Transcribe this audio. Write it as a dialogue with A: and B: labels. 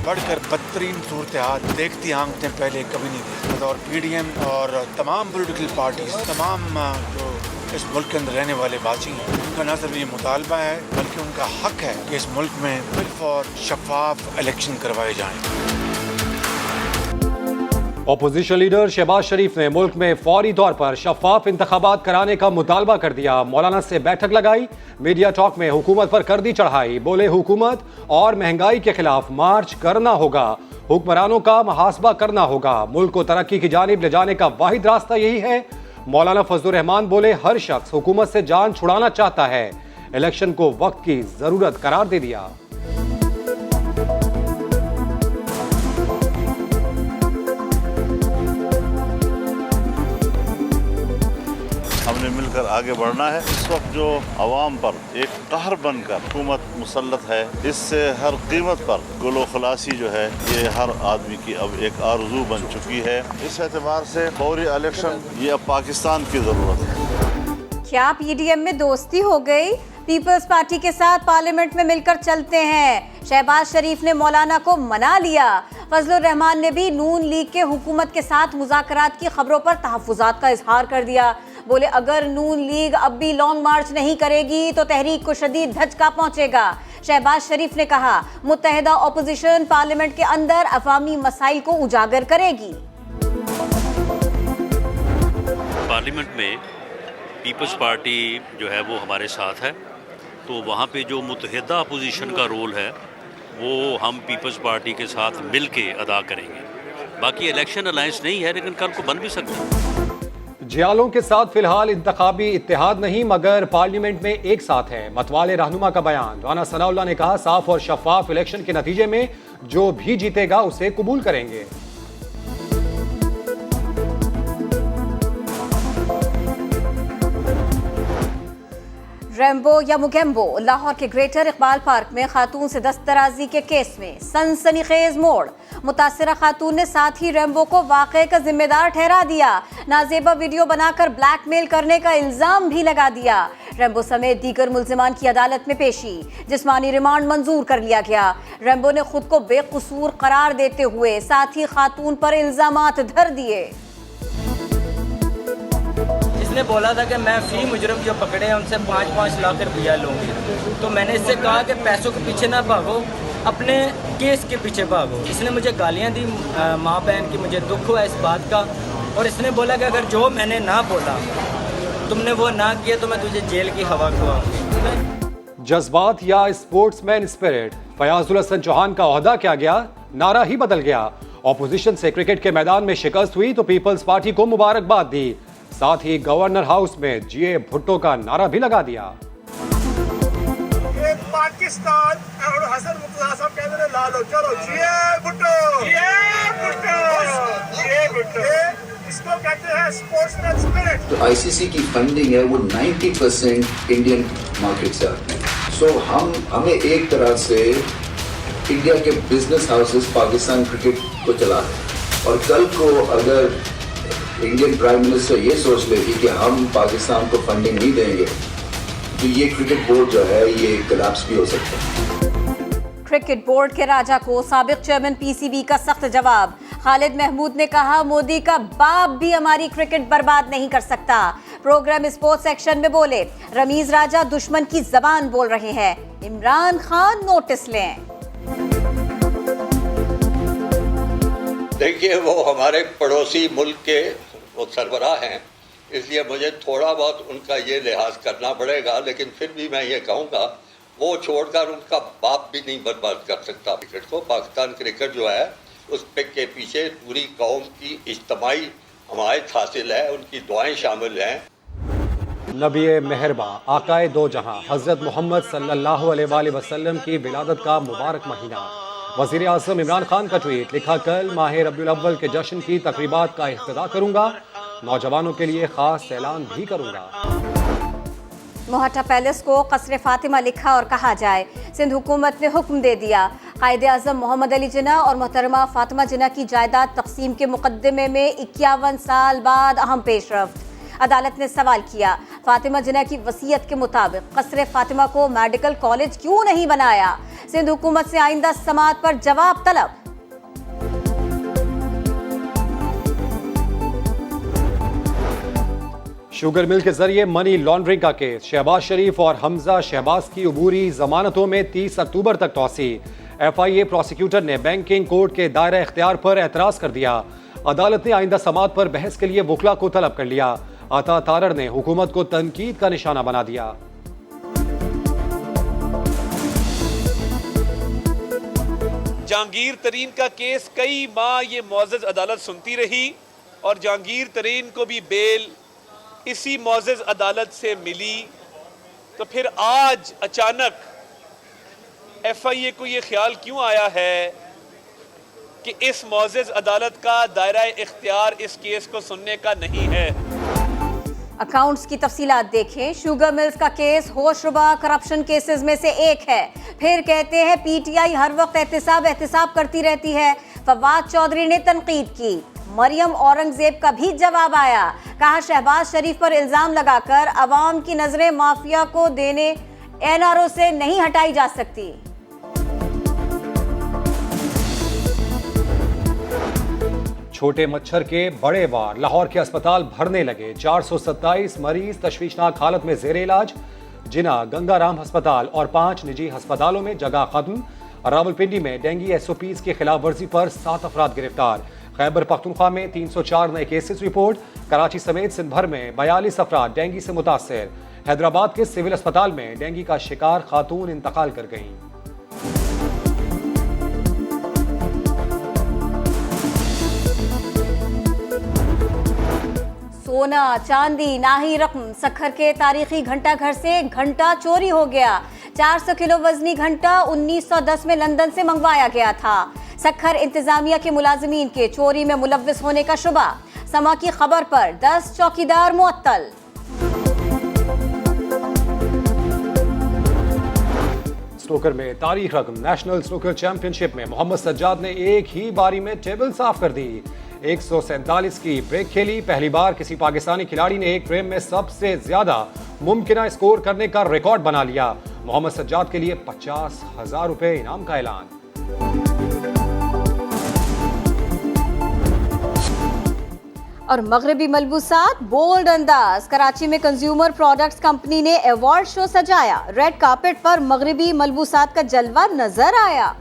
A: बढ़कर बदतरीन सूरत हाल देखती आंखें पहले कभी नहीं देखी। और PDM और तमाम पॉलिटिकल पार्टीज, तमाम जो इस मुल्क के अंदर रहने वाले वासी हैं, उनका न सिर्फ ये मुतालबा है बल्कि उनका हक है कि इस मुल्क में बिल्कुल और शफाफ इलेक्शन करवाए जाएं।
B: अपोजिशन लीडर शहबाज शरीफ ने मुल्क में फौरी तौर पर शफाफ इंतखाबात कराने का मुतालबा कर दिया। मौलाना से बैठक लगाई, मीडिया टॉक में हुकूमत पर कर दी चढ़ाई। बोले हुकूमत और महंगाई के खिलाफ मार्च करना होगा, हुक्मरानों का मुहासबा करना होगा, मुल्क को तरक्की की जानिब ले जाने का वाहिद रास्ता यही है। मौलाना फजलुर रहमान बोले हर शख्स हुकूमत से जान छुड़ाना चाहता है, इलेक्शन को वक्त की जरूरत करार दे दिया।
C: हमने मिलकर आगे बढ़ना है। इस वक्त जो अवाम पर एक कहर बनकर हुकूमत मुसल्लत है, इससे हर कीमत पर गुलो खलासी जो है ये हर आदमी की अब एक आरज़ू बन चुकी है। इस एतबार से फौरी इलेक्शन ये अब पाकिस्तान की ज़रूरत है।
D: क्या PDM में दोस्ती हो गई? पीपल्स पार्टी के साथ पार्लियामेंट में मिलकर चलते हैं। शहबाज शरीफ ने मौलाना को मना लिया। फजलुर रहमान ने भी नून लीग के हुकूमत के साथ मुज़ाकरात की खबरों पर तहफ़्फ़ुज़ात का इजहार कर दिया। बोले अगर नून लीग अब भी लॉन्ग मार्च नहीं करेगी तो तहरीक को शदीद धचका पहुंचेगा। शहबाज शरीफ ने कहा मुत्तहिदा अपोजिशन पार्लियामेंट के अंदर अवामी मसाइल को उजागर करेगी।
E: पार्लियामेंट में पीपल्स पार्टी जो है वो हमारे साथ है, तो वहाँ पे जो मुत्तहिदा अपोजिशन का रोल है वो हम पीपल्स पार्टी के साथ मिल के अदा करेंगे। बाकी इलेक्शन अलायंस नहीं है, लेकिन कल को बन भी सकता है।
B: जियालों के साथ फिलहाल इंतखाबी इत्तेहाद नहीं मगर पार्लियामेंट में एक साथ है, मतवाले रहनुमा का बयान। राना सनाउल्लाह ने कहा साफ और शफाफ इलेक्शन के नतीजे में जो भी जीतेगा उसे कबूल करेंगे।
D: रेम्बो या मुगेम्बो, लाहौर के ग्रेटर इकबाल पार्क में खातून से दस्तराजी के केस में सनसनीखेज मोड़। मुतासिरा खातून ने साथ ही रेम्बो को वाक़े का जिम्मेदार ठहरा दिया। नाजेबा वीडियो बनाकर ब्लैकमेल करने का इल्जाम भी लगा दिया। रेम्बो समेत दीगर मुल्जिमान की अदालत में पेशी, जिस्मानी रिमांड मंजूर कर लिया गया। रेम्बो ने खुद को बेकसूर करार देते हुए साथ ही खातून पर इल्जामात धर दिए।
F: इसने बोला था कि मैं फी मुजरम जो पकड़े हैं उनसे 5-5 लाख रुपया लूँगी, तो मैंने इससे कहा कि पैसों के पीछे ना भागो, अपने केस के पीछे भागो। इसने मुझे गालियाँ दी, माँ बहन की, मुझे दुख हुआ इस बात का। और इसने बोला कि अगर जो मैंने ना बोला, तुमने वो ना किया तो मैं तुझे जेल की हवा खुआऊंगी।
B: जज्बात या स्पोर्ट्समैन स्पिरिट, फयाजुल हसन चौहान का ओहदा क्या गया, नारा ही बदल गया। ऑपोजिशन से क्रिकेट के मैदान में शिकस्त हुई तो पीपल्स पार्टी को मुबारकबाद दी, साथ ही गवर्नर हाउस में जीए भुट्टो का नारा भी लगा दिया।
G: ये पाकिस्तान और हसन मुर्तजा साहब कहते हैं ला लो, चलो जीए भुट्टो, जीए भुट्टो, जीए भुट्टो। इसको कहते हैं स्पोर्ट्समैन स्पिरिट।
H: तो ICC की फंडिंग है वो 90% इंडियन मार्केट से आती है। सो हमें एक तरह से इंडिया के बिजनेस हाउसेस पाकिस्तान क्रिकेट को चला रहे हैं। और कल को अगर इंडियन प्राइम मिनिस्टर ये सोच लेगी कि हम पाकिस्तान को फंडिंग नहीं देंगे तो ये क्रिकेट बोर्ड जो है ये कोलैप्स भी हो सकता है।
D: क्रिकेट बोर्ड के राजा को साबिक चेयरमैन PCB का सख्त जवाब। खालिद महमूद ने कहा मोदी का बाप भी हमारी क्रिकेट बर्बाद नहीं कर सकता। प्रोग्राम स्पोर्ट्स सेक्शन में बोले रमीज राजा दुश्मन की जबान बोल रहे हैं, इमरान खान नोटिस लें।
I: देखिए वो हमारे पड़ोसी मुल्क के वो सरबराह हैं, इसलिए मुझे थोड़ा बहुत उनका ये लिहाज करना पड़ेगा, लेकिन फिर भी मैं ये कहूँगा वो छोड़कर उनका बाप भी नहीं बर्बाद कर सकता क्रिकेट को। पाकिस्तान क्रिकेट जो है उस पे के पीछे पूरी कौम की इज्तिमाई हमायत हासिल है, उनकी दुआएं शामिल हैं।
B: नबी मेहरबा आकाए दो जहां हज़रत मोहम्मद सल्लल्लाहु अलैहि वसल्लम की विलादत का मुबारक महीना। वज़ीर आज़म इमरान खान का ट्वीट लिखा, कल माह रबीउल अव्वल के जश्न की तकरीबात का इफ्तिताह करूंगा, नौजवानों के लिए खास ऐलान भी करूंगा।
D: मोहट्टा पैलेस को कसरे फातिमा लिखा और कहा जाए, सिंध हुकूमत ने हुक्म दे दिया। कायदे आज़म मोहम्मद अली जिन्ना और मोहतरमा फातिमा जिन्ना की जायदाद तकसीम के मुकदमे में 51 साल बाद अहम पेशरफ्त। अदालत ने सवाल किया, फातिमा जिन्ना की वसीयत के मुताबिक कसरे फातिमा को मेडिकल कॉलेज क्यों नहीं बनाया? सिंध हुकूमत से आइंदा समात पर जवाब तलब।
B: शुगर मिल के जरिए मनी लॉन्ड्रिंग का केस, शहबाज शरीफ और हमजा शहबाज की अबूरी जमानतों में 30 अक्टूबर तक तौसी। FIA प्रोसिक्यूटर ने बैंकिंग कोर्ट के दायरा इख्तियार पर एतराज कर दिया। अदालत ने आइंदा समात पर बहस के लिए वकला को तलब कर लिया। अता तारर ने हुकूमत को तनकीद का निशाना बना दिया।
J: जहांगीर तरीन का केस कई माह ये मुअज़्ज़ज़ अदालत सुनती रही और जहांगीर तरीन को भी बेल इसी मुअज़्ज़ज़ अदालत से मिली। तो फिर आज अचानक FIA को ये ख्याल क्यों आया है कि इस मुअज़्ज़ज़ अदालत का दायरा इख्तियार इस केस को सुनने का नहीं है।
D: अकाउंट्स की तफसीलात देखें। शुगर मिल्स का केस होशरुबा करप्शन केसेस में से एक है। फिर कहते हैं PTI हर वक्त एहतिसाब करती रहती है। फवाद चौधरी ने तनकीद की। मरियम औरंगजेब का भी जवाब आया। कहा शहबाज शरीफ पर इल्जाम लगाकर अवाम की नजरें माफिया को देने NRO से नहीं हटाई जा सकती।
B: छोटे मच्छर के बड़े वार, लाहौर के अस्पताल भरने लगे। 427 मरीज तशवीशनाक हालत में जेर इलाज। जिना, गंगाराम अस्पताल और 5 निजी अस्पतालों में जगह खत्म। रावलपिंडी में डेंगी SOPs की खिलाफ वर्जी पर 7 अफराद गिरफ्तार। खैबर पख्तूनख्वा में 304 नए केसेस रिपोर्ट। कराची समेत सिंध भर में 42 अफराद डेंगी से मुतासर। हैदराबाद के सिविल अस्पताल में डेंगी का शिकार खातून इंतकाल कर गईं।
D: सोना, चांदी, नाही रकम, सखर के तारीखी घंटा घर से घंटा चोरी हो गया। 400 किलो वजनी घंटा 1910 में लंदन से मंगवाया गया था। सखर इंतजामिया के मुलाजिमीन के चोरी में मुलव्विस होने का शुबा। समा की खबर पर 10 चौकीदार मुअत्तल।
B: स्नूकर में तारीख रकम, नेशनल स्नूकर चैंपियनशिप में मोहम्मद सज्जाद ने एक ही बारी में टेबल साफ कर दी। 147 की ब्रेक खेली। पहली बार किसी पाकिस्तानी खिलाड़ी ने एक फ्रेम में सबसे ज्यादा मुमकिन स्कोर करने का रिकॉर्ड बना लिया। मोहम्मद सज्जाद के लिए 50,000 रुपए इनाम का ऐलान।
D: और मगरबी मलबूसात बोल्ड अंदाज। कराची में कंज्यूमर प्रोडक्ट्स कंपनी ने अवार्ड शो सजाया। रेड कार्पेट पर मगरबी मलबूसात का जलवा नजर आया।